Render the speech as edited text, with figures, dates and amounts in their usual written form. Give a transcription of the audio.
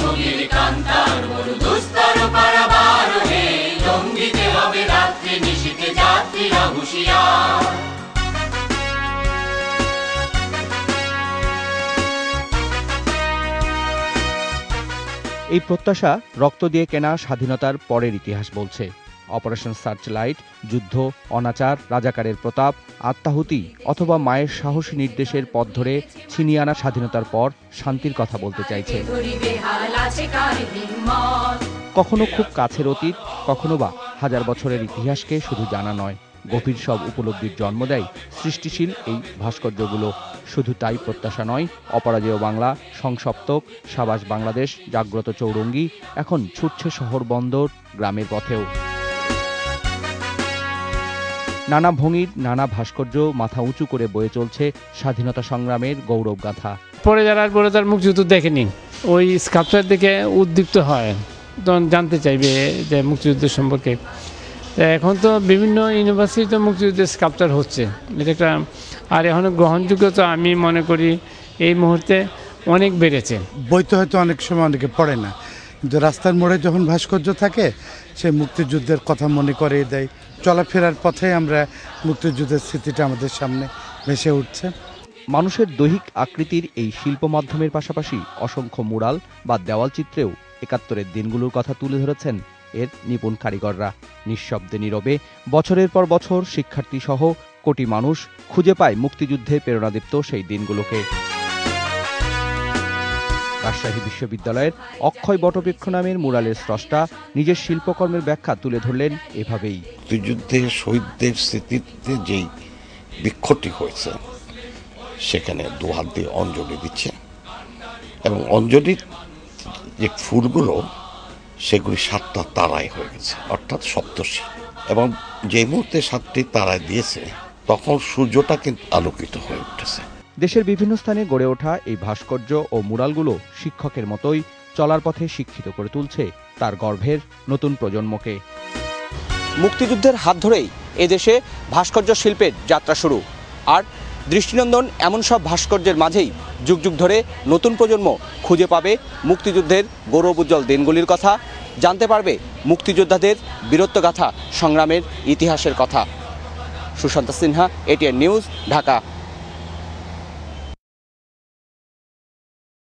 ভগীর কান্তার বড় দুস্তর পারাবার হে, জঙ্গিতে হবে রাত্রি নিশীথে যাত্রীরা হুঁশিয়ার। এই প্রত্যাশা রক্ত দিয়ে কেনা স্বাধীনতার পরের ইতিহাস বলছে। অপারেশন সার্চলাইট, যুদ্ধ, অনাচার, রাজাকারের প্রতাপ, আত্মাহুতি অথবা মায়ের সাহসী নির্দেশের পথ ধরে ছিনিয়ে আনা স্বাধীনতার পর শান্তির কথা বলতে চাইছে। কখনো খুব কাছের অতীত, কখনো বা হাজার বছরের ইতিহাসকে শুধু জানা নয়, গভীর সব উপলব্ধির জন্ম দেয় সৃষ্টিশীল এই ভাস্কর্যগুলো। শুধু তাই প্রত্যাশা নয়, অপরাজেয় বাংলা, সংসপ্তক, সাবাস বাংলাদেশ, জাগ্রত চৌরঙ্গি এখন ছুটছে শহর বন্দর, গ্রামের পথেও। নানা ভঙ্গির নানা ভাস্কর্য মাথা উঁচু করে বয়ে চলছে স্বাধীনতা সংগ্রামের গৌরব গাথা। পরে যারা মুক্তিযুদ্ধ দেখেনি, ওই স্কাল্পচার দেখে উদ্দীপ্ত হয়, তখন জানতে চাইবে যে মুক্তিযুদ্ধ সম্পর্কে। এখন তো বিভিন্ন ইউনিভার্সিটিতে মুক্তিযুদ্ধের স্কাল্পচার হচ্ছে, এটা একটা, আর এখন গ্রহণযোগ্যতা আমি মনে করি এই মুহূর্তে অনেক বেড়েছে। বইতে হয়তো অনেক সময় অনেকে পড়ে না, কিন্তু রাস্তার মোড়ে যখন ভাস্কর্য থাকে সে মুক্তিযুদ্ধের কথা মনে করিয়ে দেয়। চলাফেরার পথে আমরা মুক্তিযুদ্ধের স্মৃতিটা আমাদের সামনে ভেসে উঠছে। মানুষের দৈহিক আকৃতির এই শিল্প মাধ্যমের পাশাপাশি অসংখ্য মুরাল বা দেওয়াল চিত্রেও ৭১-এর দিনগুলোর কথা তুলে ধরেছেন এর নিপুণ কারিগররা। নিঃশব্দে নীরবে বছরের পর বছর শিক্ষার্থী সহ কোটি মানুষ খুঁজে পায় মুক্তিযুদ্ধে প্রেরণাদীপ্ত সেই দিনগুলোকে। রাজশাহী বিশ্ববিদ্যালয়ের অক্ষয় বটবৃক্ষ নামের মুরালের স্রষ্টা নিজের শিল্পকর্মের ব্যাখ্যা তুলে ধরলেন এভাবেই। মুক্তিযুদ্ধে শহীদদের স্মৃতিতে যেই বৃক্ষটি হয়েছে সেখানে দুহাত দিয়ে অঞ্জলি দিচ্ছে, এবং অঞ্জলির যে ফুলগুলো সেগুলি 7টা তারায় হয়ে গেছে, অর্থাৎ সপ্তর্ষি। এবং যে মুহূর্তে 7টি তারায় দিয়েছে তখন সূর্যটা কিন্তু আলোকিত হয়ে উঠেছে। দেশের বিভিন্ন স্থানে গড়ে ওঠা এই ভাস্কর্য ও মুরালগুলো শিক্ষকের মতোই চলার পথে শিক্ষিত করে তুলছে তার গর্ভের নতুন প্রজন্মকে। মুক্তিযুদ্ধের হাত ধরেই এদেশে ভাস্কর্য শিল্পের যাত্রা শুরু, আর দৃষ্টিনন্দন এমন সব ভাস্কর্যের মাঝেই যুগ যুগ ধরে নতুন প্রজন্ম খুঁজে পাবে মুক্তিযুদ্ধের গৌরবোজ্জ্বল দিনগুলির কথা, জানতে পারবে মুক্তিযোদ্ধাদের বীরত্বগাথা, সংগ্রামের ইতিহাসের কথা। সুশান্ত সিনহা, এটিএন নিউজ, ঢাকা।